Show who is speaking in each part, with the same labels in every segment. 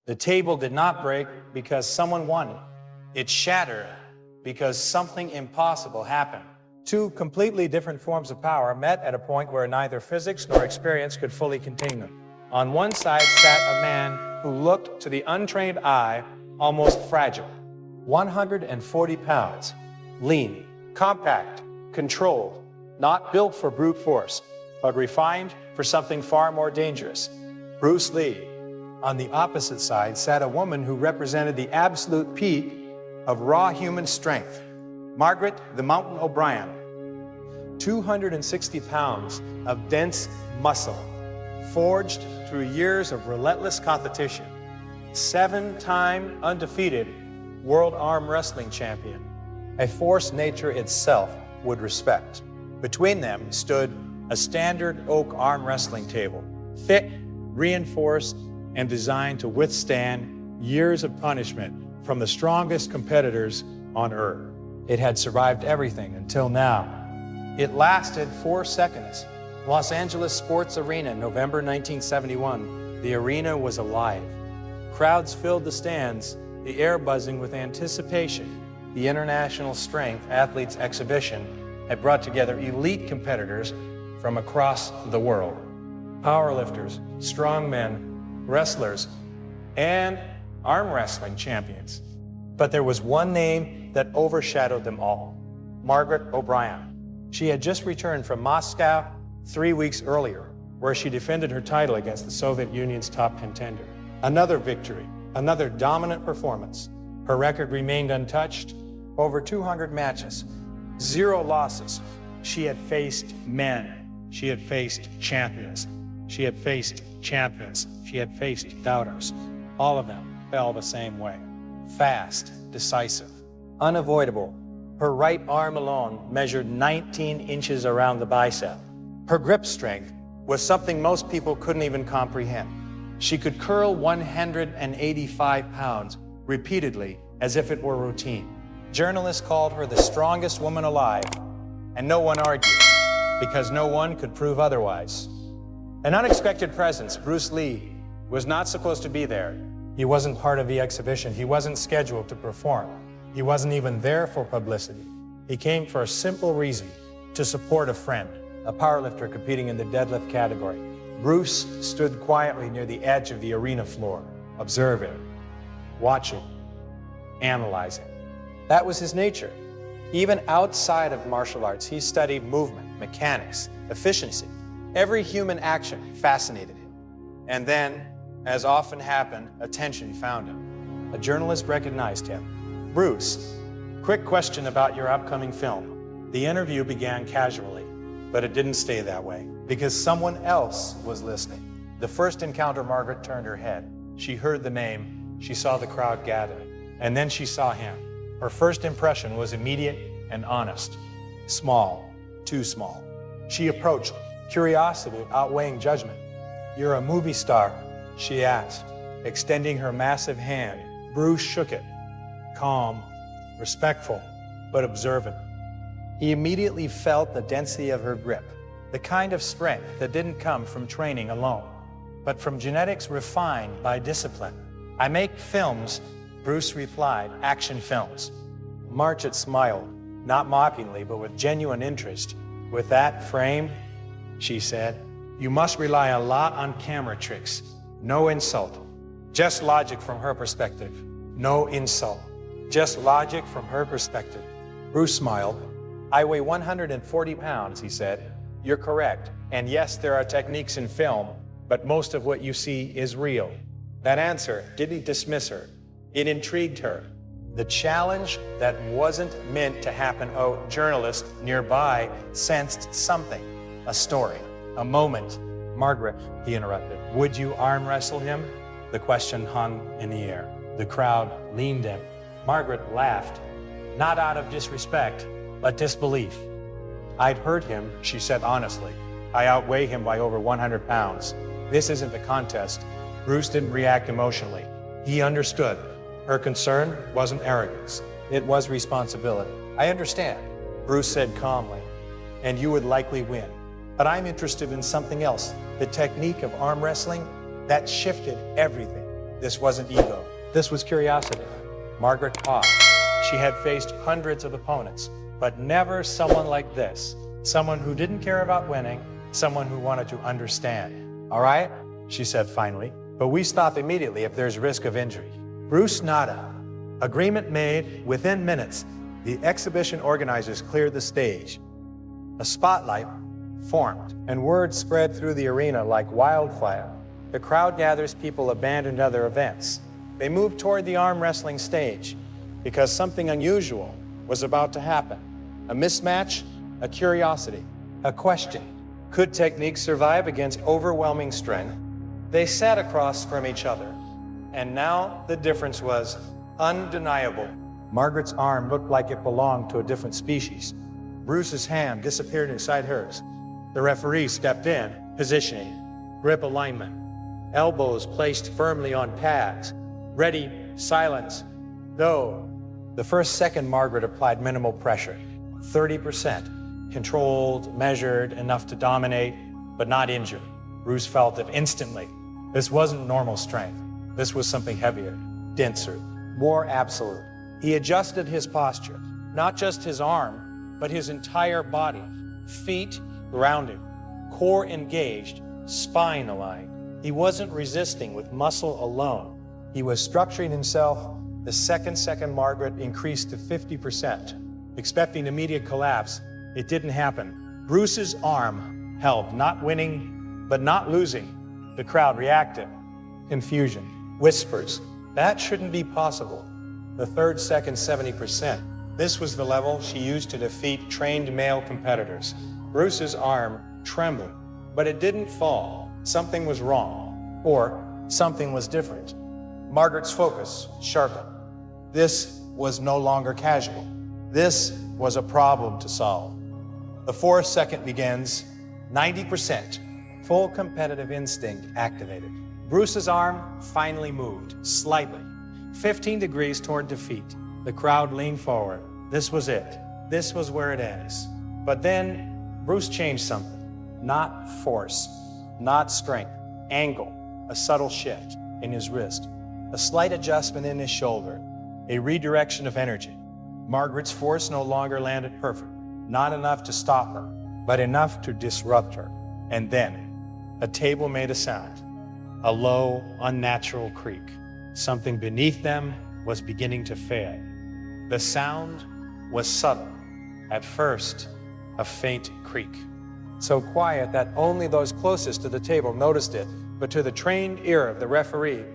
Speaker 1: The table did not break because someone won. It shattered because something impossible happened. Two completely different forms of power met at a point where neither physics nor experience could fully contain them. On one side sat a man who looked to the untrained eye almost fragile. 140 pounds, lean, compact, controlled, not built for brute force, but refined for something far more dangerous. Bruce Lee. On the opposite side sat a woman who represented the absolute peak of raw human strength. Margaret the Mountain O'Brien. 260 pounds of dense muscle, forged through years of relentless competition. 7-time undefeated world arm wrestling champion. A force nature itself would respect. Between them stood a standard oak arm wrestling table, thick, reinforced, and designed to withstand years of punishment from the strongest competitors on earth. It had survived everything until now. It lasted 4 seconds. Los Angeles Sports Arena, November 1971. The arena was alive. Crowds filled the stands, the air buzzing with anticipation. The International Strength Athletes Exhibition had brought together elite competitors from across the world. Powerlifters, strongmen, wrestlers, and arm wrestling champions. But there was one name that overshadowed them all: Margaret O'Brien. She had just returned from Moscow 3 weeks earlier, where she defended her title against the Soviet Union's top contender. Another victory, another dominant performance. Her record remained untouched, over 200 matches, 0 losses. She had faced men. She had faced champions. She had faced champions. She had faced doubters. All of them fell the same way. Fast, decisive, unavoidable. Her right arm alone measured 19 inches around the bicep. Her grip strength was something most people couldn't even comprehend. She could curl 185 pounds repeatedly as if it were routine. Journalists called her the strongest woman alive, and no one argued, because no one could prove otherwise. An unexpected presence. Bruce Lee was not supposed to be there. He wasn't part of the exhibition. He wasn't scheduled to perform. He wasn't even there for publicity. He came for a simple reason: to support a friend, a powerlifter competing in the deadlift category. Bruce stood quietly near the edge of the arena floor, observing, watching, analyzing. That was his nature. Even outside of martial arts, he studied movement, mechanics, efficiency. Every human action fascinated him. And then, as often happened, attention found him. A journalist recognized him. Bruce, quick question about your upcoming film. The interview began casually, but it didn't stay that way, because someone else was listening. The first encounter, Margaret turned her head. She heard the name, she saw the crowd gather, and then she saw him. Her first impression was immediate and honest. Small, too small. She approached, curiosity outweighing judgment. "You're a movie star?" she asked, extending her massive hand. Bruce shook it, calm, respectful, but observant. He immediately felt the density of her grip, the kind of strength that didn't come from training alone, but from genetics refined by discipline. "I make films," Bruce replied, "action films." Margaret smiled, not mockingly, but with genuine interest. "With that frame," she said, "you must rely a lot on camera tricks. No insult, just logic from her perspective. No insult, just logic from her perspective." Bruce smiled. "I weigh 140 pounds, he said. "You're correct. And yes, there are techniques in film, but most of what you see is real." That answer didn't dismiss her. It intrigued her. The challenge that wasn't meant to happen. A journalist nearby sensed something, a story, a moment. "Margaret," he interrupted, "would you arm wrestle him?" The question hung in the air. The crowd leaned in. Margaret laughed, not out of disrespect, but disbelief. "I'd heard him," she said honestly. "I outweigh him by over 100 pounds. This isn't a contest." Bruce didn't react emotionally. He understood. Her concern wasn't arrogance. It was responsibility. "I understand," Bruce said calmly, "and you would likely win. But I'm interested in something else. The technique of arm wrestling, that shifted everything. This wasn't ego. This was curiosity. Margaret paused. She had faced hundreds of opponents, but never someone like this. Someone who didn't care about winning, someone who wanted to understand. All right, she said finally, but we stop immediately if there's risk of injury. Bruce nodded. Agreement made. Within minutes, the exhibition organizers cleared the stage. A spotlight formed, and word spread through the arena like wildfire. The crowd gathers, people abandoned other events. They moved toward the arm wrestling stage because something unusual was about to happen. A mismatch, a curiosity, a question. Could technique survive against overwhelming strength? They sat across from each other, and now the difference was undeniable. Margaret's arm looked like it belonged to a different species. Bruce's hand disappeared inside hers. The referee stepped in, positioning, grip alignment, elbows placed firmly on pads, ready, silence. Though, the first second Margaret applied minimal pressure, 30%, controlled, measured, enough to dominate, but not injure. Bruce felt it instantly. This wasn't normal strength. This was something heavier, denser, more absolute. He adjusted his posture, not just his arm, but his entire body. Feet grounded, core engaged, spine aligned. He wasn't resisting with muscle alone. He was structuring himself. The second Margaret increased to 50%. Expecting immediate collapse, it didn't happen. Bruce's arm held, not winning, but not losing. The crowd reacted. Confusion, whispers. That shouldn't be possible. The third second, 70%. This was the level she used to defeat trained male competitors. Bruce's arm trembled, but it didn't fall. Something was wrong, or something was different. Margaret's focus sharpened. This was no longer casual. This was a problem to solve. The fourth second begins, 90%. Full competitive instinct activated. Bruce's arm finally moved, slightly, 15 degrees toward defeat. The crowd leaned forward. This was it. This was where it ends. But then Bruce changed something. Not force, not strength, angle, a subtle shift in his wrist, a slight adjustment in his shoulder, a redirection of energy. Margaret's force no longer landed perfect, not enough to stop her, but enough to disrupt her. And then a table made a sound, a low, unnatural creak. Something beneath them was beginning to fade. The sound was subtle. At first, a faint creak. So quiet that only those closest to the table noticed it, but to the trained ear of the referee,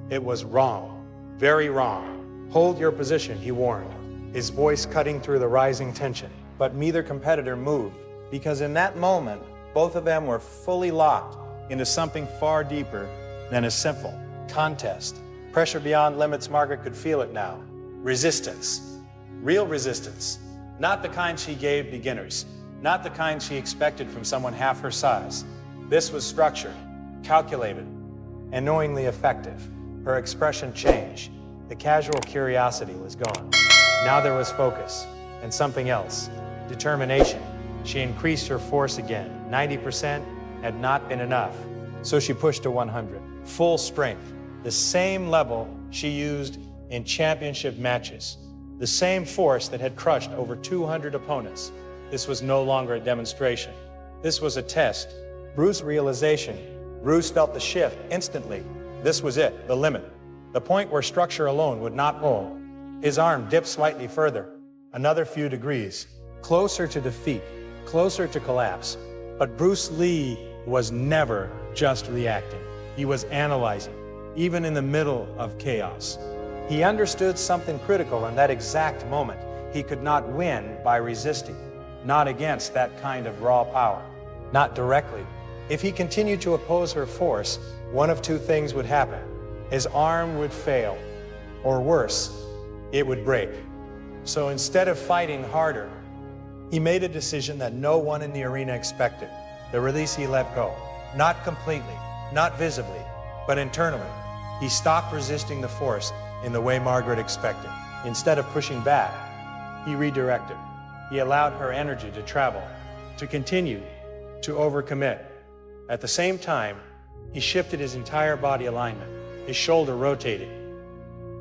Speaker 1: it was wrong, very wrong. Hold your position, he warned, his voice cutting through the rising tension. But neither competitor moved, because in that moment, both of them were fully locked into something far deeper than a simple contest. Pressure beyond limits. Margaret could feel it now. Resistance, real resistance, not the kind she gave beginners, not the kind she expected from someone half her size. This was structured, calculated, and knowingly effective. Her expression changed. The casual curiosity was gone. Now there was focus and something else, determination. She increased her force again. 90% had not been enough, so she pushed to 100. Full strength, the same level she used in championship matches, the same force that had crushed over 200 opponents. This was no longer a demonstration. This was a test. Bruce's realization. Bruce felt the shift instantly. This was it, the limit, the point where structure alone would not hold. His arm dipped slightly further, another few degrees, closer to defeat, closer to collapse. But Bruce Lee was never just reacting. He was analyzing, even in the middle of chaos. He understood something critical in that exact moment. He could not win by resisting, not against that kind of raw power, not directly. If he continued to oppose her force, one of two things would happen. His arm would fail, or worse, it would break. So instead of fighting harder, he made a decision that no one in the arena expected. The release he let go, not completely, not visibly, but internally. He stopped resisting the force in the way Margaret expected. Instead of pushing back, he redirected. He allowed her energy to travel, to continue, to overcommit. At the same time, he shifted his entire body alignment. his shoulder rotated.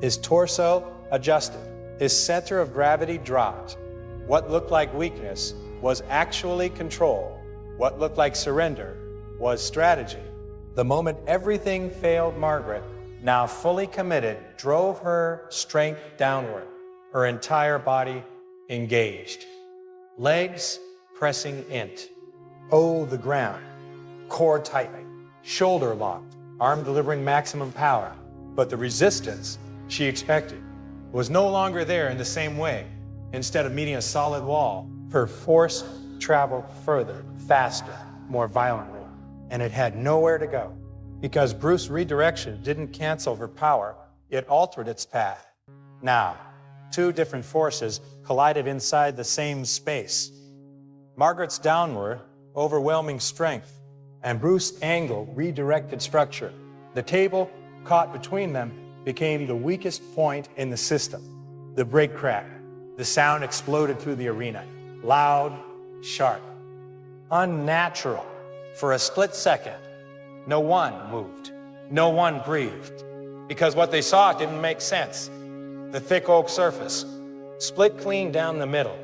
Speaker 1: His torso adjusted. His center of gravity dropped. What looked like weakness was actually control. What looked like surrender was strategy. The moment everything failed Margaret, now fully committed, drove her strength downward, her entire body engaged. Legs pressing int. Oh, the ground. Core tightening. Shoulder locked. Arm delivering maximum power. But the resistance she expected was no longer there in the same way. Instead of meeting a solid wall, her force traveled further, faster, more violently. And it had nowhere to go. Because Bruce's redirection didn't cancel her power, it altered its path. Now, two different forces collided inside the same space. Margaret's downward, overwhelming strength, and Bruce's angle redirected structure. The table caught between them became the weakest point in the system. The brake cracked. The sound exploded through the arena. Loud, sharp, unnatural. For a split second, no one moved. No one breathed. Because what they saw didn't make sense. The thick oak surface split clean down the middle,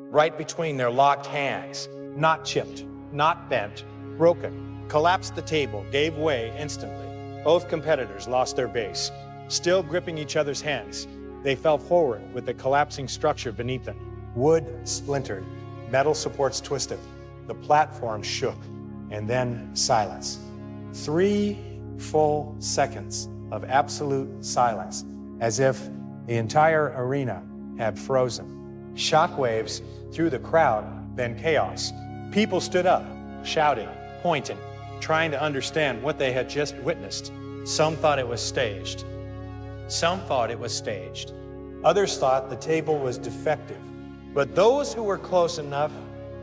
Speaker 1: right between their locked hands. Not chipped, not bent, broken. Collapsed the table, gave way instantly. Both competitors lost their base. Still gripping each other's hands, they fell forward with the collapsing structure beneath them. Wood splintered, metal supports twisted. The platform shook, and then silence. 3 full seconds of absolute silence, as if the entire arena had frozen. Shockwaves through the crowd, then chaos. People stood up, shouting, pointing, trying to understand what they had just witnessed. Some thought it was staged. Some thought it was staged. Others thought the table was defective. But those who were close enough,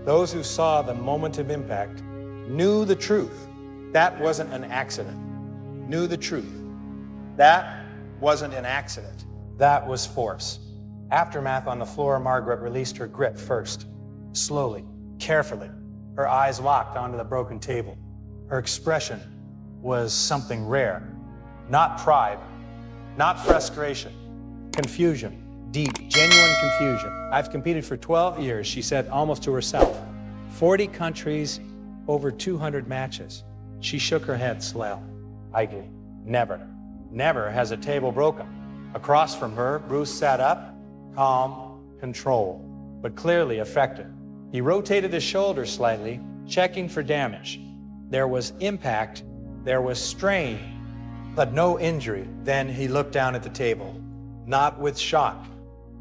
Speaker 1: those who saw the moment of impact, knew the truth. That wasn't an accident. Knew the truth. That wasn't an accident. That was force. Aftermath on the floor, Margaret released her grip first. Slowly, carefully, her eyes locked onto the broken table. Her expression was something rare. Not pride, not frustration, confusion, deep, genuine confusion. I've competed for 12 years, she said almost to herself. 40 countries, over 200 matches. She shook her head slow. Idly. Never has a table broken. Across from her, Bruce sat up, calm, controlled, but clearly affected. He rotated his shoulders slightly, checking for damage. There was impact, there was strain, but no injury. Then he looked down at the table, not with shock,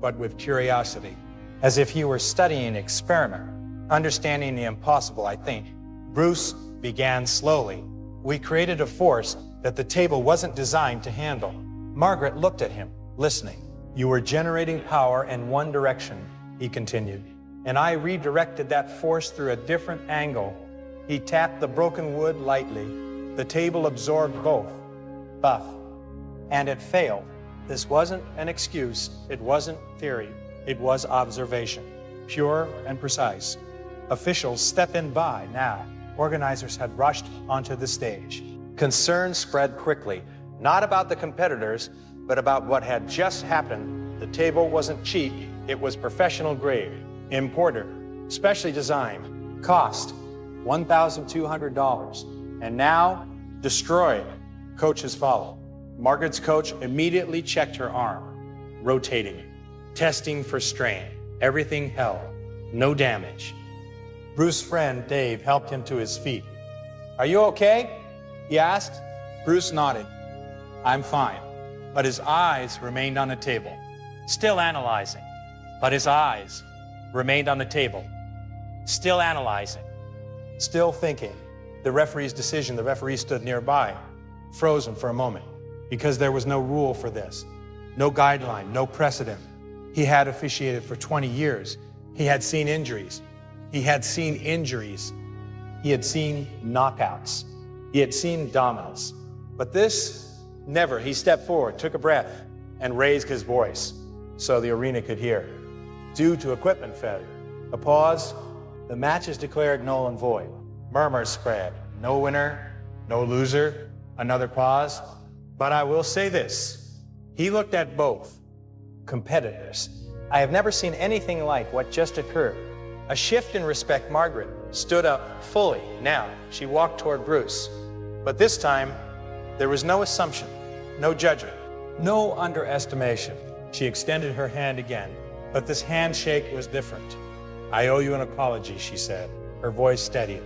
Speaker 1: but with curiosity, as if he were studying an experiment, understanding the impossible, I think. Bruce began slowly. We created a force that the table wasn't designed to handle. Margaret looked at him, listening. You were generating power in one direction, he continued, and I redirected that force through a different angle. He tapped the broken wood lightly. The table absorbed both. Buff. And it failed. This wasn't an excuse. It wasn't theory. It was observation. Pure and precise. Officials step in by now. Organizers had rushed onto the stage. Concern spread quickly, not about the competitors, but about what had just happened. The table wasn't cheap. It was professional grade, imported, specially designed, cost $1,200, and now destroyed. Coaches followed. Margaret's coach immediately checked her arm, rotating it, testing for strain. Everything held, no damage. Bruce's friend, Dave, helped him to his feet. Are you okay? He asked. Bruce nodded. I'm fine. But his eyes remained on the table, still analyzing. But his eyes remained on the table, still analyzing, still thinking. The referee's decision, the referee stood nearby, frozen for a moment, because there was no rule for this, no guideline, no precedent. He had officiated for 20 years. He had seen injuries. He had seen injuries. He had seen knockouts. He had seen dominance. But this, never. He stepped forward, took a breath, and raised his voice so the arena could hear. Due to equipment failure. A pause. The match is declared null and void. Murmurs spread. No winner, no loser. Another pause. But I will say this. He looked at both competitors. I have never seen anything like what just occurred. A shift in respect. Margaret stood up fully. Now she walked toward Bruce. But this time, there was no assumption, no judgment, no underestimation. She extended her hand again, but this handshake was different. I owe you an apology, she said, her voice steady.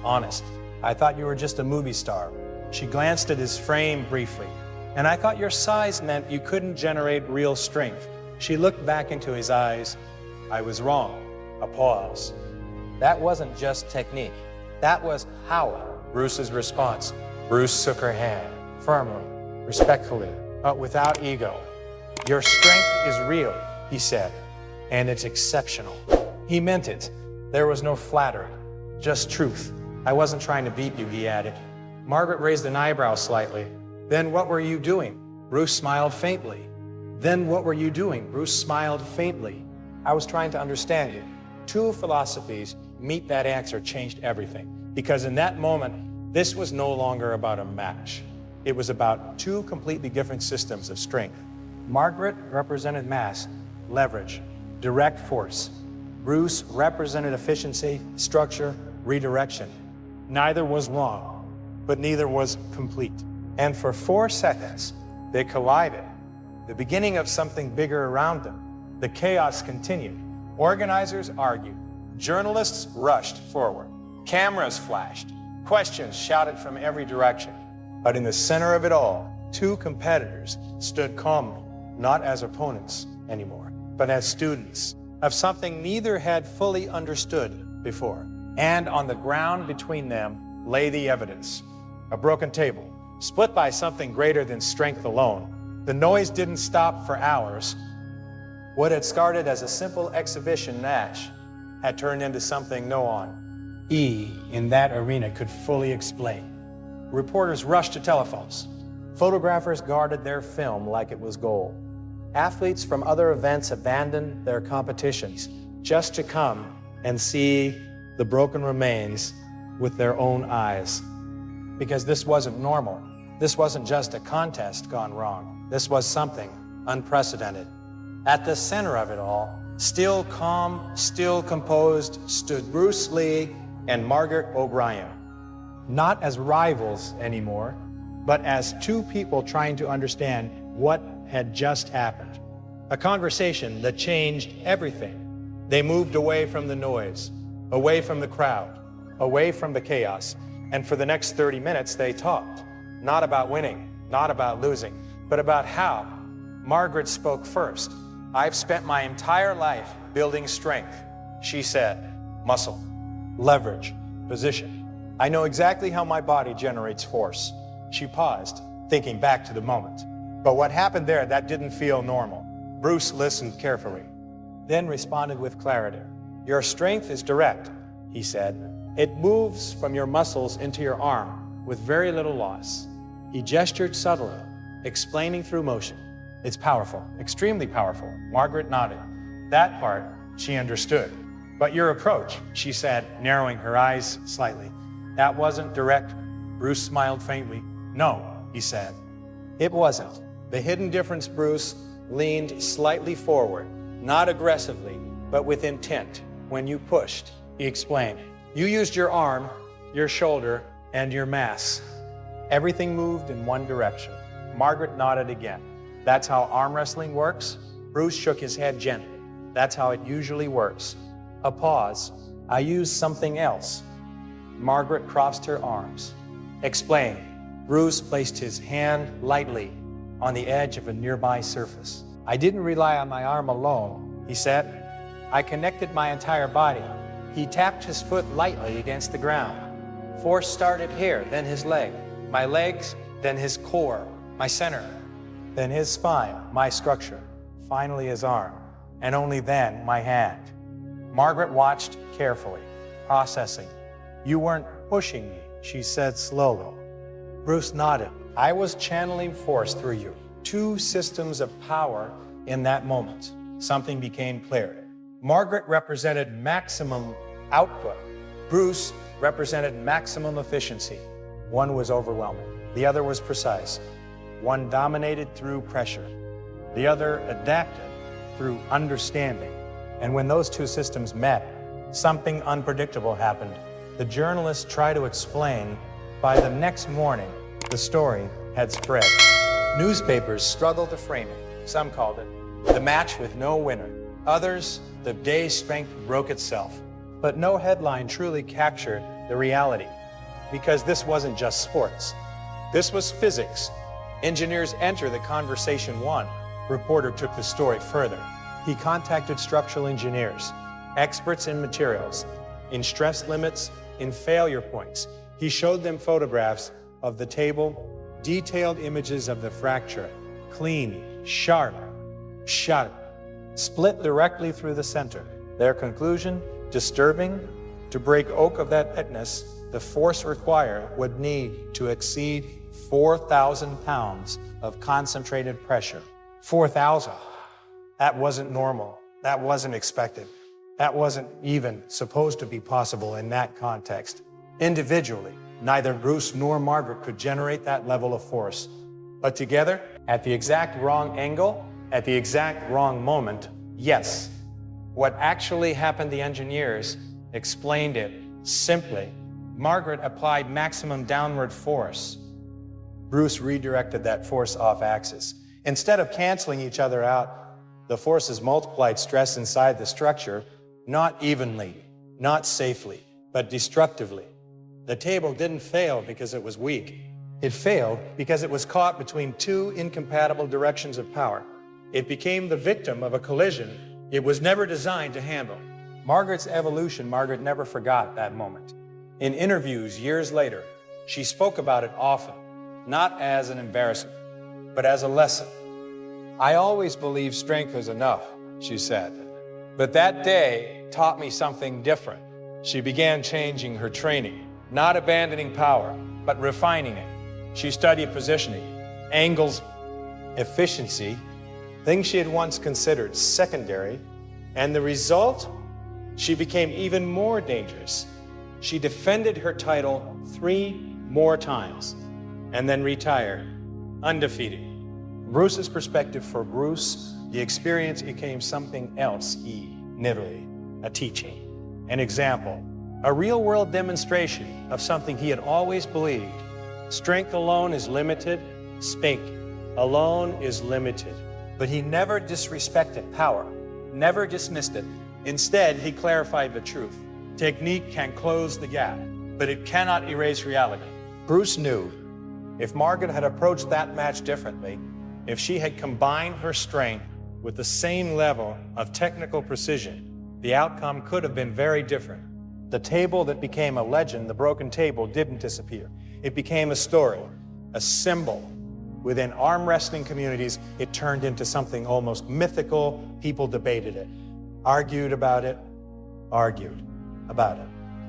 Speaker 1: Honest, I thought you were just a movie star. She glanced at his frame briefly. And I thought your size meant you couldn't generate real strength. She looked back into his eyes. I was wrong. A pause. That wasn't just technique. That was power. Bruce's response. Bruce took her hand, firmly, respectfully, but without ego. Your strength is real, he said, and it's exceptional. He meant it. There was no flattery, just truth. I wasn't trying to beat you, he added. Margaret raised an eyebrow slightly. Then what were you doing? Bruce smiled faintly. Then what were you doing? Bruce smiled faintly. I was trying to understand you. Two philosophies meet that answer changed everything. Because in that moment, this was no longer about a match. It was about two completely different systems of strength. Margaret represented mass, leverage, direct force. Bruce represented efficiency, structure, redirection. Neither was wrong, but neither was complete. And for 4 seconds, they collided. The beginning of something bigger around them. The chaos continued. Organizers argued. Journalists rushed forward. Cameras flashed. Questions shouted from every direction. But in the center of it all, two competitors stood calmly, not as opponents anymore, but as students of something neither had fully understood before. And on the ground between them lay the evidence. A broken table, split by something greater than strength alone. The noise didn't stop for hours. What had started as a simple exhibition match had turned into something no one in that arena could fully explain. Reporters rushed to telephones. Photographers guarded their film like it was gold. Athletes from other events abandoned their competitions just to come and see the broken remains with their own eyes. Because this wasn't normal. This wasn't just a contest gone wrong. This was something unprecedented. At the center of it all, still calm, still composed, stood Bruce Lee and Margaret O'Brien. Not as rivals anymore, but as two people trying to understand what had just happened. A conversation that changed everything. They moved away from the noise, away from the crowd, away from the chaos. And for the next 30 minutes, they talked. Not about winning, not about losing, but about how. Margaret spoke first. I've spent my entire life building strength, she said. Muscle, leverage, position. I know exactly how my body generates force. She paused, thinking back to the moment. But what happened there, that didn't feel normal. Bruce listened carefully, then responded with clarity. Your strength is direct, he said. It moves from your muscles into your arm with very little loss. He gestured subtly, explaining through motion. It's powerful, extremely powerful. Margaret nodded. That part she understood. But your approach, she said, narrowing her eyes slightly. That wasn't direct. Bruce smiled faintly. No, he said. It wasn't. The hidden difference. Bruce leaned slightly forward, not aggressively, but with intent. When you pushed, he explained, you used your arm, your shoulder, and your mass. Everything moved in one direction. Margaret nodded again. That's how arm wrestling works? Bruce shook his head gently. That's how it usually works. A pause. I used something else. Margaret crossed her arms. Explain. Bruce placed his hand lightly on the edge of a nearby surface. I didn't rely on my arm alone, he said. I connected my entire body. He tapped his foot lightly against the ground. Force started here, then his leg. My legs, then his core, my center. Then his spine, my structure. Finally his arm, and only then my hand. Margaret watched carefully, processing. You weren't pushing me, she said slowly. Bruce nodded. I was channeling force through you. Two systems of power in that moment. Something became clear. Margaret represented maximum output. Bruce represented maximum efficiency. One was overwhelming. The other was precise. One dominated through pressure. The other adapted through understanding. And when those two systems met, something unpredictable happened. The journalists tried to explain. By the next morning, the story had spread. Newspapers struggled to frame it. Some called it the match with no winner. Others, the day's strength broke itself. But no headline truly captured the reality, because this wasn't just sports. This was physics. Engineers enter the conversation. One reporter took the story further. He contacted structural engineers, experts in materials, in stress limits, in failure points. He showed them photographs of the table, detailed images of the fracture, clean, sharp, split directly through the center. Their conclusion, disturbing. To break oak of that thickness, the force required would need to exceed 4,000 pounds of concentrated pressure. 4,000. That wasn't normal. That wasn't expected. That wasn't even supposed to be possible in that context. Individually, neither Bruce nor Margaret could generate that level of force. But together, at the exact wrong angle, at the exact wrong moment, yes. What actually happened, the engineers explained it simply. Margaret applied maximum downward force. Bruce redirected that force off axis. Instead of canceling each other out, the forces multiplied stress inside the structure, not evenly, not safely, but destructively. The table didn't fail because it was weak. It failed because it was caught between two incompatible directions of power. It became the victim of a collision it was never designed to handle. Margaret's evolution, Margaret never forgot that moment. In interviews years later, she spoke about it often, not as an embarrassment, but as a lesson. I always believed strength was enough, she said. But that day taught me something different. She began changing her training, not abandoning power, but refining it. She studied positioning, angles, efficiency, things she had once considered secondary, and the result? She became even more dangerous. She defended her title 3 more times and then retired, undefeated. Bruce's perspective, for Bruce, the experience became something else, literally, a teaching, an example, a real-world demonstration of something he had always believed. Strength alone is limited, spink alone is limited. But he never disrespected power, never dismissed it. Instead, he clarified the truth. Technique can close the gap, but it cannot erase reality. Bruce knew if Margaret had approached that match differently, if she had combined her strength with the same level of technical precision, the outcome could have been very different. The table that became a legend, the broken table, didn't disappear. It became a story, a symbol. Within arm wrestling communities, it turned into something almost mythical. People debated it, argued about it,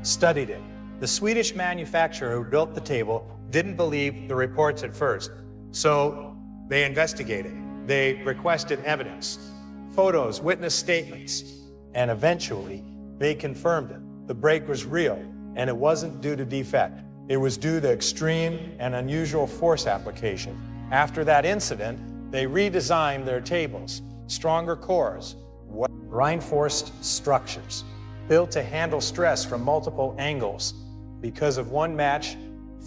Speaker 1: studied it. The Swedish manufacturer who built the table didn't believe the reports at first, so they investigated. They requested evidence, photos, witness statements, and eventually they confirmed it. The break was real, and it wasn't due to defect. It was due to extreme and unusual force application. After that incident, they redesigned their tables, stronger cores, reinforced structures, built to handle stress from multiple angles. Because of one match,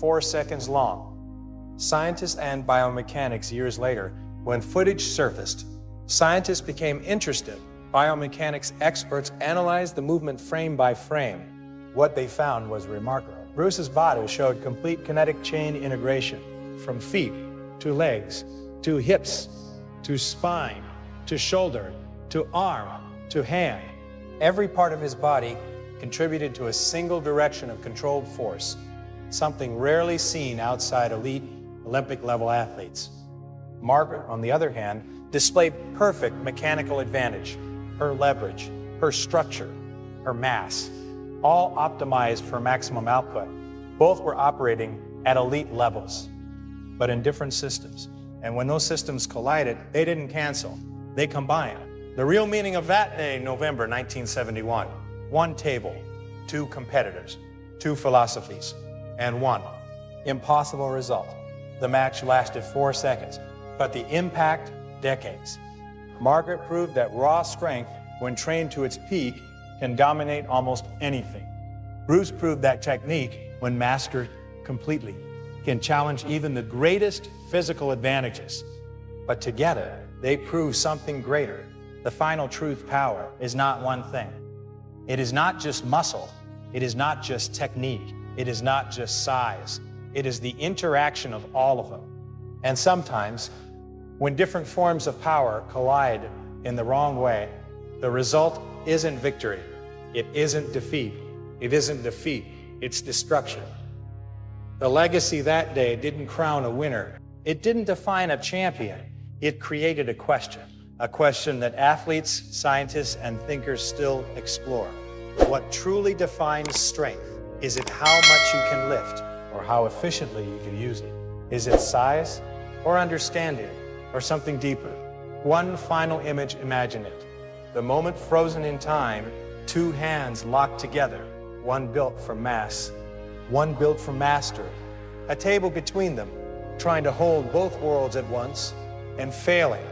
Speaker 1: 4 seconds long. Scientists and biomechanics years later, when footage surfaced, scientists became interested. Biomechanics experts analyzed the movement frame by frame. What they found was remarkable. Bruce's body showed complete kinetic chain integration, from feet to legs, to hips, to spine, to shoulder, to arm, to hand. Every part of his body contributed to a single direction of controlled force, something rarely seen outside elite Olympic-level athletes. Margaret, on the other hand, displayed perfect mechanical advantage, her leverage, her structure, her mass, all optimized for maximum output. Both were operating at elite levels, but in different systems. And when those systems collided, they didn't cancel, they combined. The real meaning of that day, November 1971, one table, 2 competitors, 2 philosophies, and one impossible result. the match lasted 4 seconds, but the impact, decades. Margaret proved that raw strength, when trained to its peak, can dominate almost anything. Bruce proved that technique, when mastered completely, can challenge even the greatest physical advantages. But together, they prove something greater. The final truth power is not one thing. It is not just muscle. It is not just technique. It is not just size. It is the interaction of all of them. And sometimes, when different forms of power collide in the wrong way, the result isn't victory. It isn't defeat. It isn't defeat. It's destruction. The legacy that day didn't crown a winner. It didn't define a champion. It created a question that athletes, scientists, and thinkers still explore. What truly defines strength? Is it how much you can lift, or how efficiently you can use it? Is it size, or understanding, or something deeper? One final image, imagine it. The moment frozen in time, two hands locked together, one built for mass, one built for mastery. A table between them, trying to hold both worlds at once, and failing.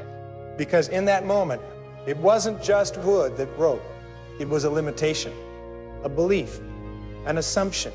Speaker 1: Because in that moment, it wasn't just wood that broke. It was a limitation, a belief, an assumption,